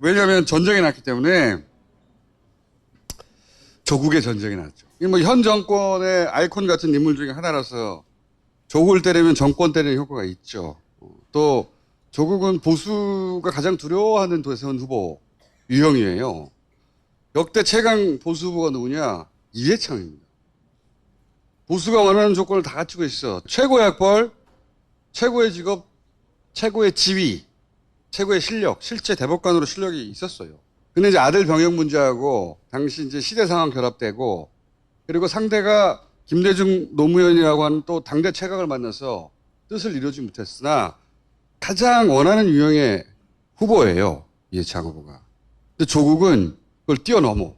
왜냐하면 전쟁이 났기 때문에 조국의 전쟁이 났죠. 뭐 현 정권의 아이콘 같은 인물 중에 하나라서 조국을 때리면 정권 때리는 효과가 있죠. 또 조국은 보수가 가장 두려워하는 대선 후보 유형이에요. 역대 최강 보수 후보가 누구냐? 이해창입니다. 보수가 원하는 조건을 다 갖추고 있어. 최고의 학벌, 최고의 직업, 최고의 지위, 최고의 실력, 실제 대법관으로 실력이 있었어요. 근데 이제 아들 병역 문제하고 당시 이제 시대 상황 결합되고 그리고 상대가 김대중 노무현이라고 하는 또 당대 최강을 만나서 뜻을 이루지 못했으나 가장 원하는 유형의 후보예요. 이해창 후보가. 근데 조국은 그걸 뛰어넘어.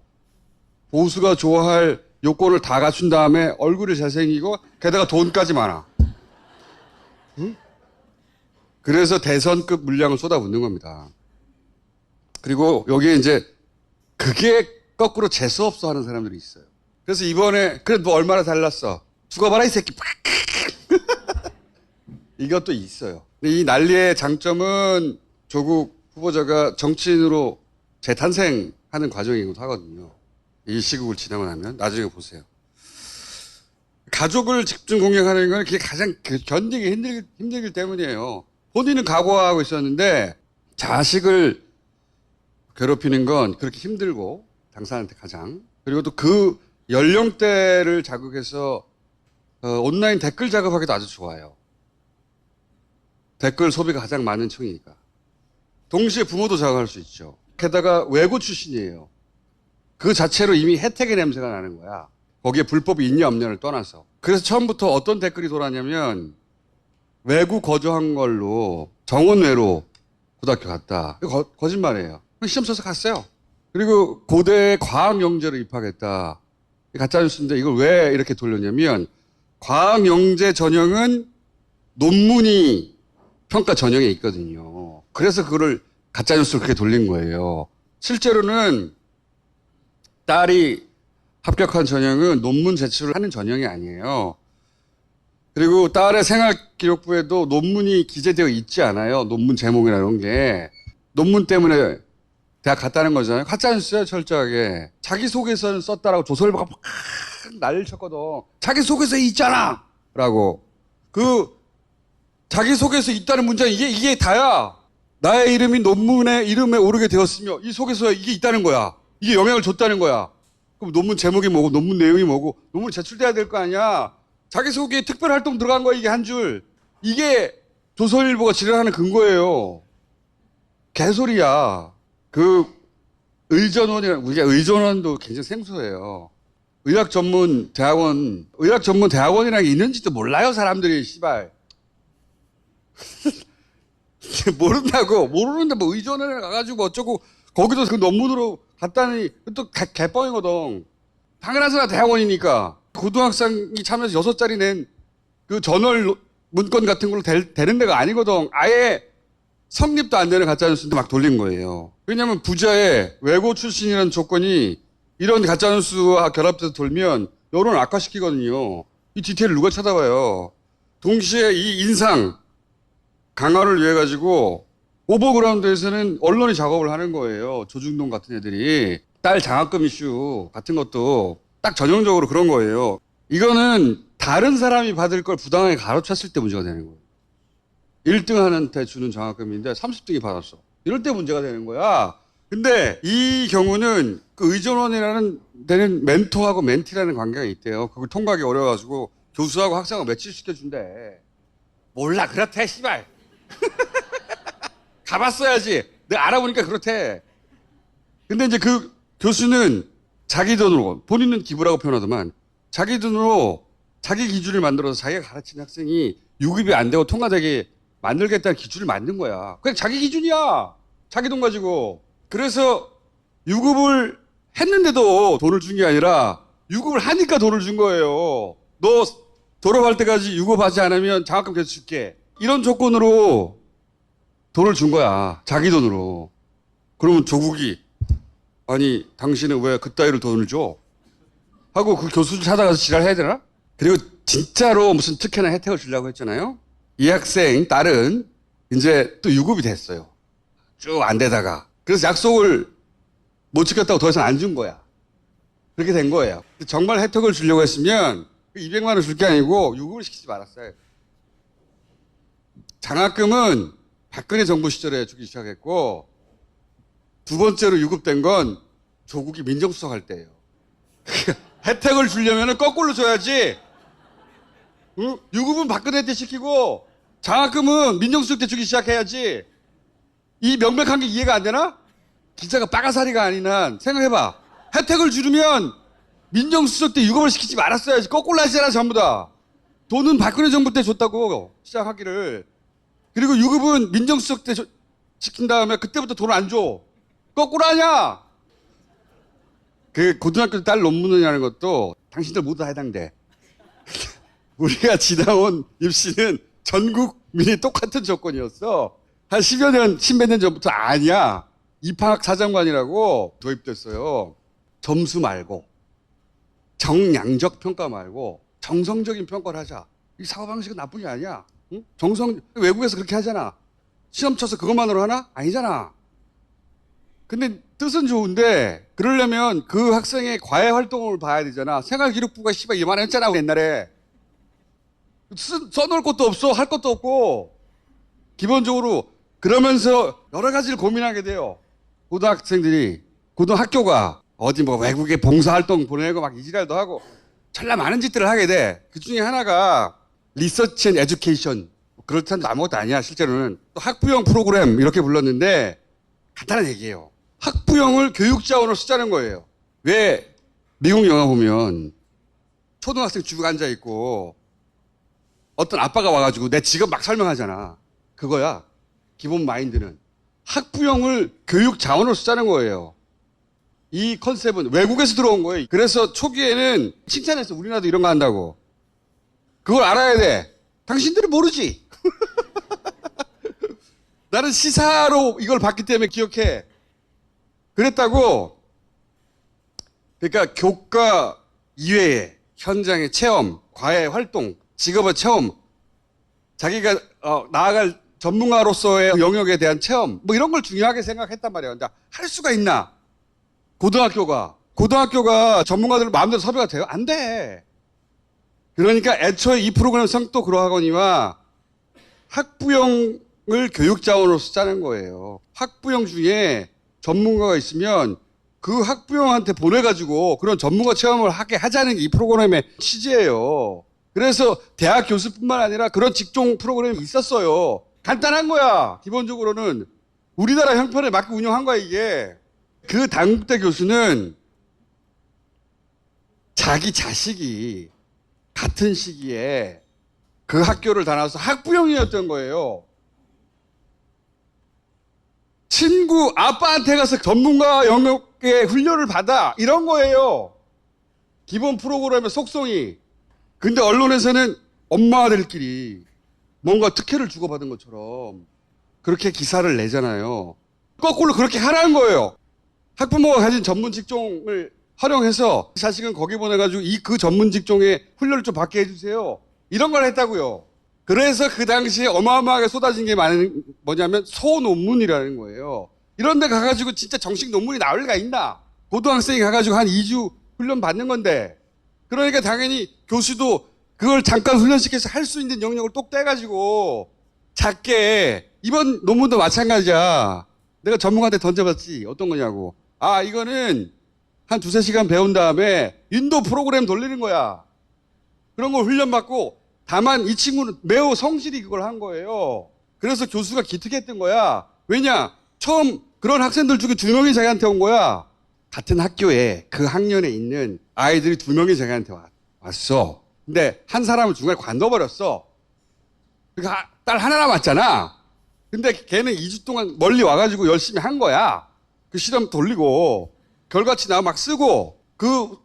보수가 좋아할 요건을 다 갖춘 다음에 얼굴이 잘생기고 게다가 돈까지 많아. 응? 그래서 대선급 물량을 쏟아붓는 겁니다. 그리고 여기에 이제 그게 거꾸로 재수없어 하는 사람들이 있어요. 그래서 이번에 그래 너 얼마나 달랐어. 죽어봐라 이 새끼. 이것도 있어요. 근데 이 난리의 장점은 조국 후보자가 정치인으로 재탄생하는 과정이기도 하거든요. 이 시국을 지나고 나면 나중에 보세요. 가족을 집중 공략하는 건 그게 가장 견디기 힘들기 때문이에요. 본인은 각오하고 있었는데 자식을 괴롭히는 건 그렇게 힘들고 당사자한테 가장 그리고 또 그 연령대를 자극해서 온라인 댓글 작업하기도 아주 좋아요. 댓글 소비가 가장 많은 층이니까. 동시에 부모도 자극할 수 있죠. 게다가 외고 출신이에요. 그 자체로 이미 혜택의 냄새가 나는 거야. 거기에 불법이 있냐 없냐를 떠나서. 그래서 처음부터 어떤 댓글이 돌았냐면 외고 거주한 걸로 정원외로 고등학교 갔다. 거짓말이에요. 시험 쳐서 갔어요. 그리고 고대 과학영재로 입학했다. 가짜뉴스인데 이걸 왜 이렇게 돌렸냐면 과학영재 전형은 논문이 평가 전형에 있거든요. 그래서 그거를 가짜뉴스로 그렇게 돌린 거예요. 실제로는 딸이 합격한 전형은 논문 제출을 하는 전형이 아니에요. 그리고 딸의 생활기록부에도 논문이 기재되어 있지 않아요. 논문 제목이나 이런 게. 논문 때문에 대학 갔다는 거잖아요. 가짜뉴스예요, 철저하게. 자기소개서는 썼다라고 조선일보가 막 난리를 쳤거든. 자기소개서에 있잖아! 라고. 그 자기소개서 있다는 문장이 이게 다야. 나의 이름이 논문의 이름에 오르게 되었으며 이 소개서에 이게 있다는 거야. 이게 영향을 줬다는 거야. 그럼 논문 제목이 뭐고 논문 내용이 뭐고 논문이 제출돼야 될 거 아니야. 자기소개에 특별활동 들어간 거야 이게 한 줄. 이게 조선일보가 지랄하는 근거예요. 개소리야. 그 의전원이랑 우리가 의전원도 굉장히 생소해요. 의학 전문 대학원이라는 게 있는지도 몰라요 사람들이 씨발. 모른다고 모르는데 뭐 의전원에 가가지고 어쩌고 거기도 그 논문으로 갔다니 또 개뻥이거든. 당연하잖아 대학원이니까. 고등학생이 참여해서 6자리 낸 그 저널 문건 같은 걸로 되는 데가 아니거든. 아예 성립도 안 되는 가짜뉴스인데 막 돌린 거예요. 왜냐하면 부자의 외고 출신이라는 조건이 이런 가짜뉴스와 결합돼서 돌면 여론을 악화시키거든요. 이 디테일을 누가 찾아봐요. 동시에 이 인상 강화를 위해 가지고 오버그라운드에서는 언론이 작업을 하는 거예요. 조중동 같은 애들이. 딸 장학금 이슈 같은 것도 딱 전형적으로 그런 거예요. 이거는 다른 사람이 받을 걸 부당하게 가로챘을 때 문제가 되는 거예요. 1등한테 주는 장학금인데 30등이 받았어. 이럴 때 문제가 되는 거야. 근데 이 경우는 그 의전원이라는 데는 멘토하고 멘티라는 관계가 있대요. 그걸 통과하기 어려워가지고 교수하고 학생하고 매치시켜준대. 몰라 그렇대 씨발. 가봤어야지. 내가 알아보니까 그렇대. 근데 이제 그 교수는 자기 돈으로 본인은 기부라고 표현하더만 자기 돈으로 자기 기준을 만들어서 자기가 가르치는 학생이 유급이 안 되고 통과되게 만들겠다는 기준을 만든 거야. 그냥 자기 기준이야. 자기 돈 가지고. 그래서 유급을 했는데도 돈을 준 게 아니라 유급을 하니까 돈을 준 거예요. 너 졸업할 때까지 유급하지 않으면 장학금 계속 줄게. 이런 조건으로 돈을 준 거야. 자기 돈으로. 그러면 조국이 아니 당신은 왜 그따위로 돈을 줘? 하고 그 교수를 찾아가서 지랄해야 되나? 그리고 진짜로 무슨 특혜나 혜택을 주려고 했잖아요. 이 학생 딸은 이제 또 유급이 됐어요. 쭉 안 되다가. 그래서 약속을 못 지켰다고 더 이상 안 준 거야. 그렇게 된 거예요. 정말 혜택을 주려고 했으면 200만 원 줄 게 아니고 유급을 시키지 말았어요. 장학금은 박근혜 정부 시절에 주기 시작했고 두 번째로 유급된 건 조국이 민정수석 할 때예요. 혜택을 주려면 거꾸로 줘야지. 응? 유급은 박근혜 때 시키고 장학금은 민정수석 때 주기 시작해야지. 이 명백한 게 이해가 안 되나? 기자가 빠가사리가 아닌 한 생각해봐. 혜택을 주려면 민정수석 때 유급을 시키지 말았어야지. 거꾸로 하시잖아 전부 다. 돈은 박근혜 정부 때 줬다고 시작하기를. 그리고 유급은 민정수석 때 시킨 다음에 그때부터 돈을 안 줘. 거꾸로 하냐? 그 고등학교 딸 논문이라는 것도 당신들 모두 다 해당돼. 우리가 지나온 입시는 전 국민이 똑같은 조건이었어. 한 10여 년, 10몇 년 전부터 아니야. 입학 사정관이라고 도입됐어요. 점수 말고, 정량적 평가 말고, 정성적인 평가를 하자. 이 사고방식은 나쁜 게 아니야. 응? 외국에서 그렇게 하잖아. 시험 쳐서 그것만으로 하나? 아니잖아. 근데 뜻은 좋은데, 그러려면 그 학생의 과외 활동을 봐야 되잖아. 생활기록부가 씨발 이만했잖아, 옛날에. 써놓을 것도 없어, 할 것도 없고. 기본적으로, 그러면서 여러 가지를 고민하게 돼요. 고등학생들이, 고등학교가 어디 뭐 외국에 봉사활동 보내고 막 이지랄도 하고 천라 많은 짓들을 하게 돼. 그 중에 하나가 리서치 앤 에듀케이션. 그렇다는 아무것도 아니야, 실제로는. 또 학부형 프로그램 이렇게 불렀는데 간단한 얘기예요. 학부형을 교육자원으로 쓰자는 거예요. 왜 미국 영화 보면 초등학생 쭉 앉아있고 어떤 아빠가 와가지고 내 직업 막 설명하잖아. 그거야. 기본 마인드는. 학부형을 교육 자원으로 쓰자는 거예요. 이 컨셉은 외국에서 들어온 거예요. 그래서 초기에는 칭찬했어. 우리나라도 이런 거 한다고. 그걸 알아야 돼. 당신들은 모르지. 나는 시사로 이걸 봤기 때문에 기억해. 그랬다고. 그러니까 교과 이외에 현장의 체험, 과외 활동, 직업의 체험, 자기가 나아갈 전문가로서의 영역에 대한 체험, 뭐 이런 걸 중요하게 생각했단 말이에요. 근데 할 수가 있나? 고등학교가 전문가들 마음대로 섭외가 돼요? 안 돼. 그러니까 애초에 이 프로그램 성도 그러하거니와 학부형을 교육자원으로 쓰자는 거예요. 학부형 중에 전문가가 있으면 그 학부형한테 보내가지고 그런 전문가 체험을 하게 하자는 게 이 프로그램의 취지예요. 그래서 대학 교수뿐만 아니라 그런 직종 프로그램이 있었어요. 간단한 거야. 기본적으로는 우리나라 형편에 맞게 운영한 거야, 이게. 그 단국대 교수는 자기 자식이 같은 시기에 그 학교를 다녀서 학부형이었던 거예요. 친구 아빠한테 가서 전문가 영역의 훈련을 받아. 이런 거예요. 기본 프로그램의 속성이. 근데 언론에서는 엄마들끼리 뭔가 특혜를 주고받은 것처럼 그렇게 기사를 내잖아요. 거꾸로 그렇게 하라는 거예요. 학부모가 가진 전문 직종을 활용해서 자식은 거기 보내가지고 그 전문 직종에 훈련을 좀 받게 해주세요. 이런 걸 했다고요. 그래서 그 당시에 어마어마하게 쏟아진 게 뭐냐면 소논문이라는 거예요. 이런 데 가가지고 진짜 정식 논문이 나올 리가 있나? 고등학생이 가가지고 한 2주 훈련 받는 건데. 그러니까 당연히 교수도 그걸 잠깐 훈련시켜서 할 수 있는 영역을 똑 떼가지고 작게 이번 논문도 마찬가지야. 내가 전문가한테 던져봤지. 어떤 거냐고. 아, 이거는 한 2-3시간 배운 다음에 인도 프로그램 돌리는 거야. 그런 걸 훈련받고 다만 이 친구는 매우 성실히 그걸 한 거예요. 그래서 교수가 기특했던 거야. 왜냐? 처음 그런 학생들 중에 2명이 자기한테 온 거야. 같은 학교에 그 학년에 있는 아이들이 2명이 자기한테 왔어. 근데 한 사람을 중간에 관둬버렸어. 그러니까 딸 하나 남았잖아. 근데 걔는 2주 동안 멀리 와가지고 열심히 한 거야. 그 실험 돌리고 결과치 나와 막 쓰고 그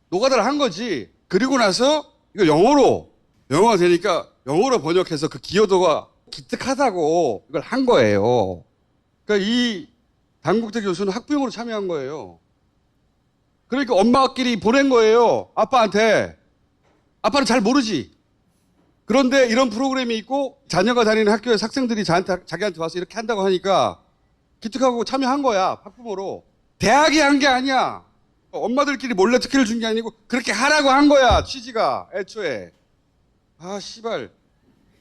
노가다를 한 거지. 그리고 나서 이거 영어가 되니까 영어로 번역해서 그 기여도가 기특하다고 이걸 한 거예요. 그러니까 이 단국대 교수는 학부형으로 참여한 거예요. 그러니까 엄마끼리 보낸 거예요. 아빠한테. 아빠는 잘 모르지. 그런데 이런 프로그램이 있고 자녀가 다니는 학교에 학생들이 자기한테 와서 이렇게 한다고 하니까 기특하고 참여한 거야. 학부모로. 대학이 한 게 아니야. 엄마들끼리 몰래 특혜를 준 게 아니고 그렇게 하라고 한 거야. 취지가 애초에. 아 씨발.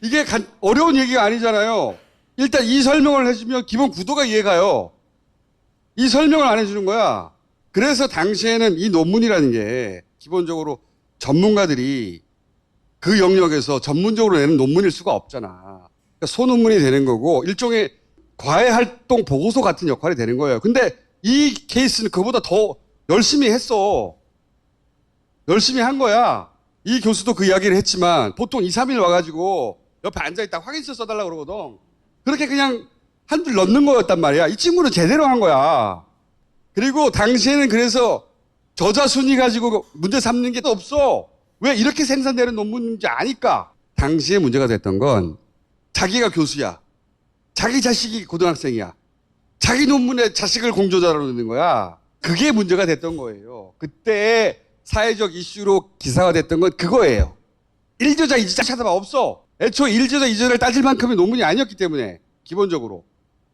이게 어려운 얘기가 아니잖아요. 일단 이 설명을 해주면 기본 구도가 이해가요. 이 설명을 안 해주는 거야. 그래서 당시에는 이 논문이라는 게 기본적으로 전문가들이 그 영역에서 전문적으로 내는 논문일 수가 없잖아. 그러니까 소논문이 되는 거고 일종의 과외활동 보고서 같은 역할이 되는 거예요. 근데 이 케이스는 그보다 더 열심히 했어. 열심히 한 거야. 이 교수도 그 이야기를 했지만 보통 2, 3일 와가지고 옆에 앉아있다 확인서 써달라고 그러거든. 그렇게 그냥 한 줄 넣는 거였단 말이야. 이 친구는 제대로 한 거야. 그리고 당시에는 그래서 저자 순위 가지고 문제 삼는 게 또 없어. 왜 이렇게 생산되는 논문인지 아니까. 당시에 문제가 됐던 건 자기가 교수야. 자기 자식이 고등학생이야. 자기 논문에 자식을 공저자로 넣는 거야. 그게 문제가 됐던 거예요. 그때 사회적 이슈로 기사가 됐던 건 그거예요. 1저자, 2저자 찾아봐. 없어. 애초에 1저자, 2저자를 따질 만큼의 논문이 아니었기 때문에 기본적으로.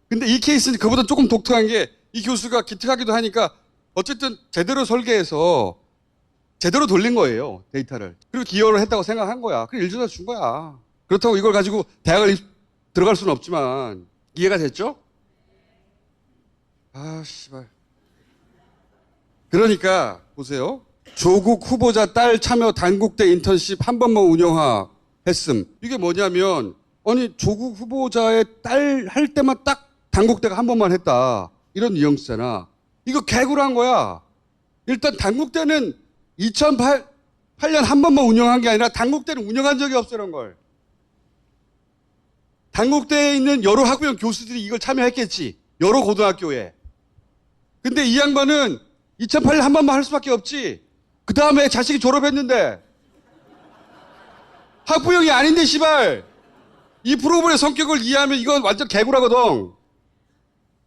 근데 이 케이스는 그보다 조금 독특한 게 이 교수가 기특하기도 하니까 어쨌든 제대로 설계해서 제대로 돌린 거예요. 데이터를. 그리고 기여를 했다고 생각한 거야. 그래 1저자 준 거야. 그렇다고 이걸 가지고 대학을 들어갈 수는 없지만 이해가 됐죠? 아 씨발. 그러니까 보세요. 조국 후보자 딸 참여 단국대 인턴십 한 번만 운영했음. 이게 뭐냐면 아니 조국 후보자의 딸 할 때만 딱 단국대가 한 번만 했다. 이런 뉘앙스잖아. 이거 개구라한 거야. 일단 단국대는 2008년 한 번만 운영한 게 아니라 단국대는 운영한 적이 없어 이런 걸. 단국대에 있는 여러 학부형 교수들이 이걸 참여했겠지. 여러 고등학교에. 근데 이 양반은 2008년 한 번만 할 수밖에 없지. 그 다음에 자식이 졸업했는데 학부형이 아닌데 씨발. 이 프로그램의 성격을 이해하면 이건 완전 개구라거든.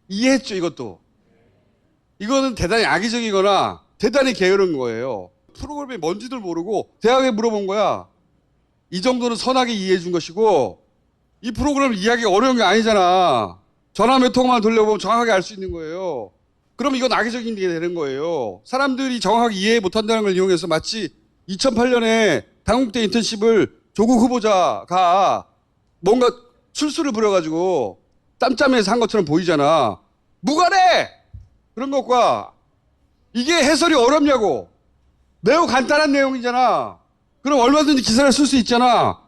이해했죠 이것도. 이거는 대단히 악의적이거나 대단히 게으른 거예요. 프로그램이 뭔지도 모르고 대학에 물어본 거야. 이 정도는 선하게 이해해 준 것이고 이 프로그램을 이해하기가 어려운 게 아니잖아. 전화 몇 통만 돌려보면 정확하게 알 수 있는 거예요. 그럼 이건 악의적인 게 되는 거예요. 사람들이 정확하게 이해 못한다는 걸 이용해서 마치 2008년에 단국대 인턴십을 조국 후보자가 뭔가 술수를 부려가지고 짬짬해서 한 것처럼 보이잖아. 무관해! 그런 것과 이게 해설이 어렵냐고. 매우 간단한 내용이잖아. 그럼 얼마든지 기사를 쓸 수 있잖아.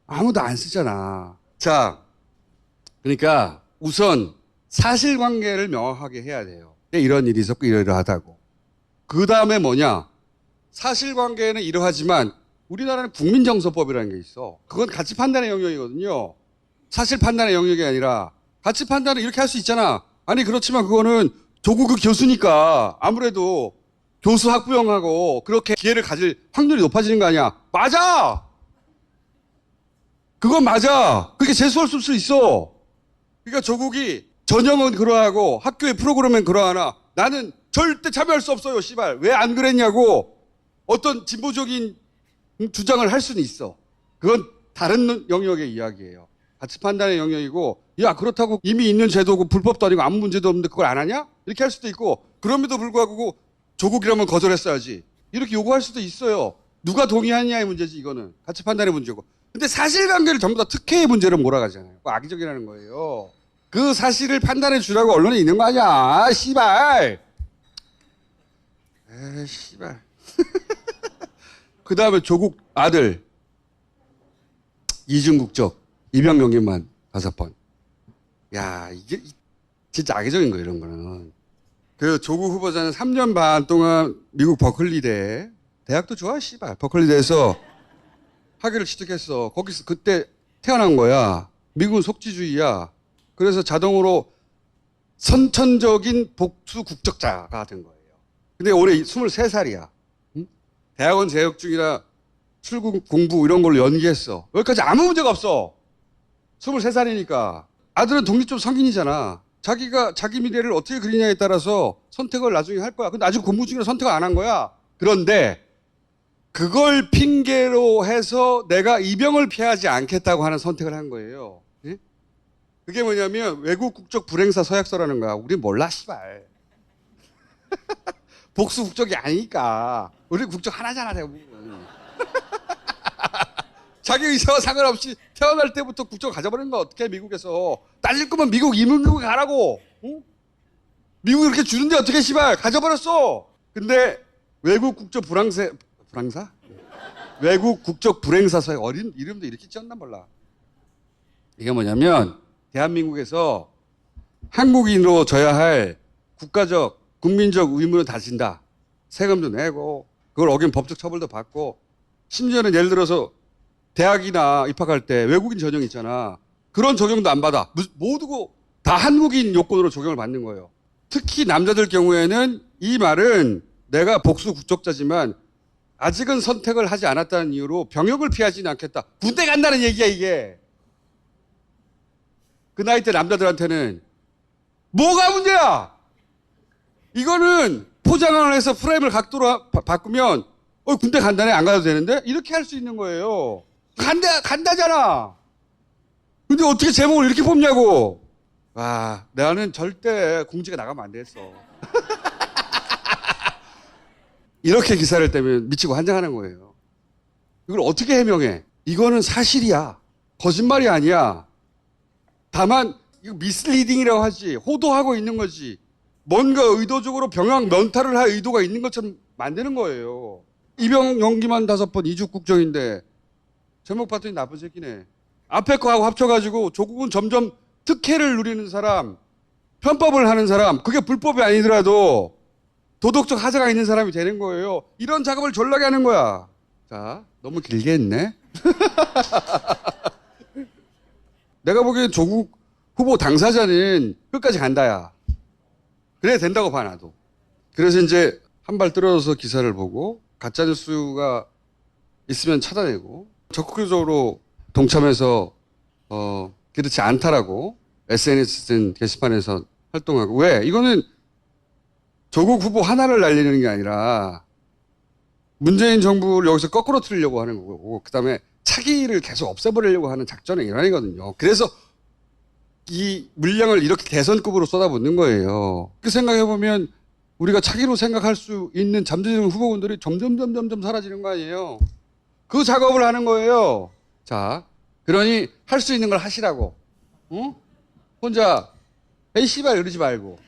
아무도 안 쓰잖아. 자, 그러니까 우선 사실관계를 명확하게 해야 돼요. 이런 일이 있었고 이러이러하다고. 그 다음에 뭐냐. 사실관계는 이러하지만 우리나라는 국민정서법이라는 게 있어. 그건 가치 판단의 영역이거든요. 사실 판단의 영역이 아니라 가치 판단은 이렇게 할 수 있잖아. 아니 그렇지만 그거는 조국 교수니까 아무래도 교수 학부형하고 그렇게 기회를 가질 확률이 높아지는 거 아니야. 맞아. 그건 맞아. 그게 재수할 수 있어. 그러니까 조국이 전형은 그러하고 학교의 프로그램은 그러하나 나는 절대 참여할 수 없어요. 씨발. 왜 안 그랬냐고 어떤 진보적인 주장을 할 수는 있어. 그건 다른 영역의 이야기예요. 가치 판단의 영역이고 야 그렇다고 이미 있는 제도고 불법도 아니고 아무 문제도 없는데 그걸 안 하냐? 이렇게 할 수도 있고 그럼에도 불구하고 조국이라면 거절했어야지. 이렇게 요구할 수도 있어요. 누가 동의하느냐의 문제지 이거는. 가치 판단의 문제고. 근데 사실관계를 전부 다 특혜의 문제로 몰아가잖아요. 악의적이라는 거예요. 그 사실을 판단해 주라고 언론에 있는 거 아니야. 씨발. 에이 씨발. 그 다음에 조국 아들 이중국적 입양용기만 5번. 야 이게 진짜 악의적인 거예요 이런 거는. 그 조국 후보자는 3년 반 동안 미국 버클리대 대학도 좋아 씨발 버클리대에서 학위를 취득했어. 거기서 그때 태어난 거야. 미국은 속지주의야. 그래서 자동으로 선천적인 복수 국적자가 된 거예요. 근데 올해 23살이야. 응? 대학원 재학 중이라 출국 공부 이런 걸로 연기했어. 여기까지 아무 문제가 없어. 23살이니까. 아들은 독립적 성인이잖아. 자기가 자기 미래를 어떻게 그리냐에 따라서 선택을 나중에 할 거야. 근데 아직 공부 중이라 선택을 안 한 거야. 그런데 그걸 핑계로 해서 내가 이병을 피하지 않겠다고 하는 선택을 한 거예요. 예? 그게 뭐냐면 외국 국적 불행사 서약서라는 거야. 우리 몰라 씨발. 복수 국적이 아니니까. 우리 국적 하나잖아 대부분. 자기 의사와 상관없이 태어날 때부터 국적 가져버리는 거 어떻게 미국에서. 따질 거면 미국 이민국에 가라고. 응? 미국이 이렇게 주는데 어떻게 씨발 가져버렸어. 근데 외국 국적 불황사? 외국 국적 불행사 서약 어린 이름도 이렇게 지었나 몰라. 이게 뭐냐면 대한민국에서 한국인으로 져야 할 국가적 국민적 의무는 다 진다. 세금도 내고 그걸 어긴 법적 처벌도 받고 심지어는 예를 들어서 대학이나 입학할 때 외국인 전형 있잖아. 그런 적용도 안 받아. 모두 다 한국인 요건으로 적용을 받는 거예요. 특히 남자들 경우에는 이 말은 내가 복수 국적자지만 아직은 선택을 하지 않았다는 이유로 병역을 피하지는 않겠다. 군대 간다는 얘기야 이게. 그 나이 때 남자들한테는 뭐가 문제야? 이거는 포장을 해서 프레임을 각도로 바꾸면 군대 간다네 안 가도 되는데 이렇게 할 수 있는 거예요. 간다잖아. 근데 어떻게 제목을 이렇게 뽑냐고. 와, 나는 절대 공지가 나가면 안 됐어. 이렇게 기사를 떼면 미치고 환장하는 거예요. 이걸 어떻게 해명해? 이거는 사실이야. 거짓말이 아니야. 다만 이거 미스리딩이라고 하지. 호도하고 있는 거지. 뭔가 의도적으로 병역 면탈을 할 의도가 있는 것처럼 만드는 거예요. 입영 연기만 5번 이주 국정인데 제목 봤더니 나쁜 새끼네. 앞에 거하고 합쳐가지고 조국은 점점 특혜를 누리는 사람, 편법을 하는 사람, 그게 불법이 아니더라도 도덕적 하자가 있는 사람이 되는 거예요. 이런 작업을 졸라게 하는 거야. 자, 너무 길게 했네. 내가 보기엔 조국 후보 당사자는 끝까지 간다야. 그래야 된다고 봐 나도. 그래서 이제 한 발 떨어져서 기사를 보고 가짜뉴스가 있으면 찾아내고 적극적으로 동참해서 그렇지 않다라고 SNS 게시판에서 활동하고. 왜? 이거는 조국 후보 하나를 날리는 게 아니라 문재인 정부를 여기서 거꾸로 틀려고 하는 거고 그다음에 차기를 계속 없애버리려고 하는 작전의 일환이거든요. 그래서 이 물량을 이렇게 대선급으로 쏟아붓는 거예요. 그 생각해보면 우리가 차기로 생각할 수 있는 잠재적 후보군들이 점점 사라지는 거 아니에요. 그 작업을 하는 거예요. 자, 그러니 할 수 있는 걸 하시라고. 응? 혼자 에이 씨발 이러지 말고.